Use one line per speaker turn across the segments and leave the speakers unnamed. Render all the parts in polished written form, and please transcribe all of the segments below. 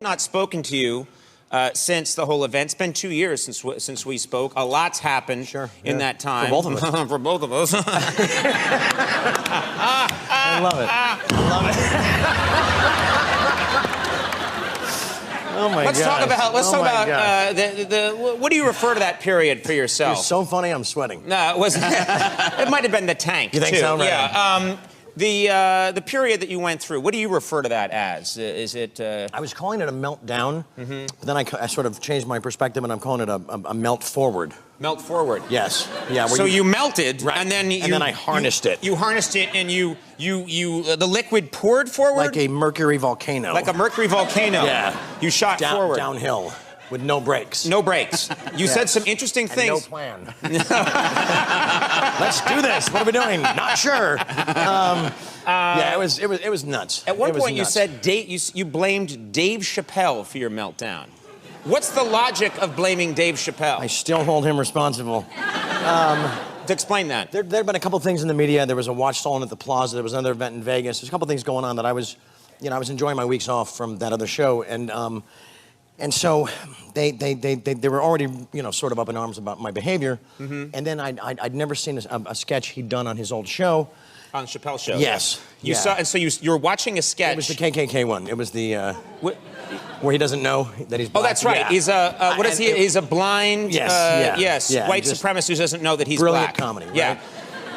not spoken to you since the whole event. It's been 2 years since we spoke. A lot's happened in that time.
For both of us.
For both of us.
I love it. I love it. Oh my
Let's talk about what do you refer to that period for yourself?
You're so funny, I'm sweating.
No, it wasn't. It might have been the tank.
You think
too.
so? Right.
Yeah. The period that you went through, what do you refer to that as? Is it?
I was calling it a meltdown, but then I sort of changed my perspective, and I'm calling it a melt forward.
Melt forward.
Yes. Yeah.
So you melted,
right.
and then
I harnessed it.
You harnessed it, and the liquid poured forward
like a mercury volcano.
Like a mercury volcano.
Yeah.
You shot forward.
Downhill. With no brakes.
No brakes. You said some interesting things.
No plan. Let's do this. What are we doing? Not sure. Yeah, it was nuts.
At one point, you said you blamed Dave Chappelle for your meltdown. What's the logic of blaming Dave Chappelle?
I still hold him responsible.
To explain that.
There had been a couple things in the media. There was a watch stolen at the Plaza. There was another event in Vegas. There's a couple things going on that I was enjoying my weeks off from that other show, and so they were already, sort of up in arms about my behavior. And then I'd never seen a sketch he'd done on his old show.
On Chappelle's show?
Yes.
You saw, and so you were watching a sketch.
It was the KKK one. It was the, where he doesn't know that he's black.
Oh, that's right.
Yeah.
He's what is he? He's a blind, white supremacist who doesn't know that he's
brilliant
black.
Comedy, right?
Yeah.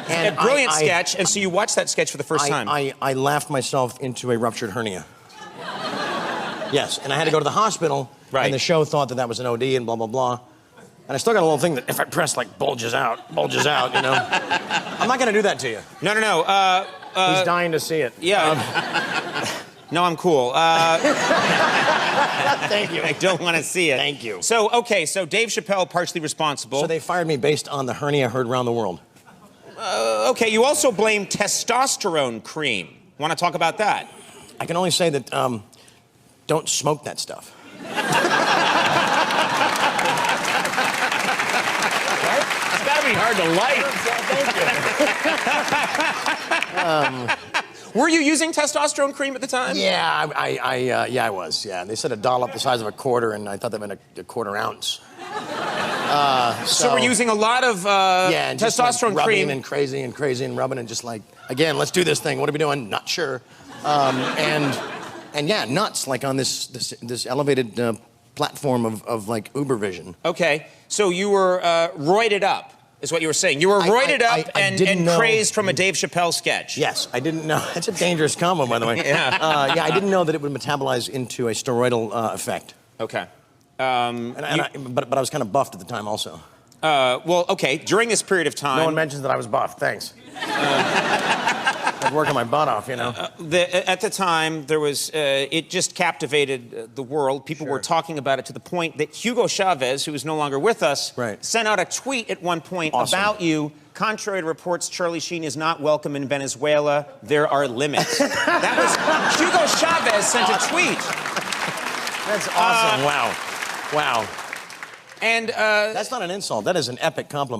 And a brilliant sketch, and so you watched that sketch for the first time.
I laughed myself into a ruptured hernia. Yes, and I had to go to the hospital, and the show thought that was an OD and blah, blah, blah. And I still got a little thing that if I press, bulges out, I'm not going to do that to you.
No.
He's dying to see it.
Yeah. No, I'm cool.
Thank you.
I don't want to see it.
Thank you.
So Dave Chappelle partially responsible.
So they fired me based on the hernia heard around the world.
Okay, you also blame testosterone cream. Want to talk about that?
I can only say that, don't smoke that stuff.
Right? It's got to be hard to light. Thank you. Were you using testosterone cream at the time?
Yeah, I was. Yeah, they said a dollop the size of a quarter, and I thought they meant a quarter ounce.
So we're using a lot of testosterone cream
and crazy and rubbing and just again, let's do this thing. What are we doing? Not sure. And yeah, nuts, on this elevated platform of Uber vision.
Okay, so you were roided up, is what you were saying. You were roided up and crazed from a Dave Chappelle sketch.
Yes, I didn't know. That's a dangerous combo, by the way.
Yeah.
I didn't know that it would metabolize into a steroidal effect.
Okay.
But I was kind of buffed at the time also.
Well, okay, during this period of time...
No one mentions that I was buffed, thanks. I was working my butt off,
at the time, there was, it just captivated the world. People were talking about it to the point that Hugo Chavez, who is no longer with us, sent out a tweet at one point about you. Contrary to reports, Charlie Sheen is not welcome in Venezuela. There are limits. That was Hugo Chavez sent a tweet.
That's awesome. Wow.
And
that's not an insult. That is an epic compliment.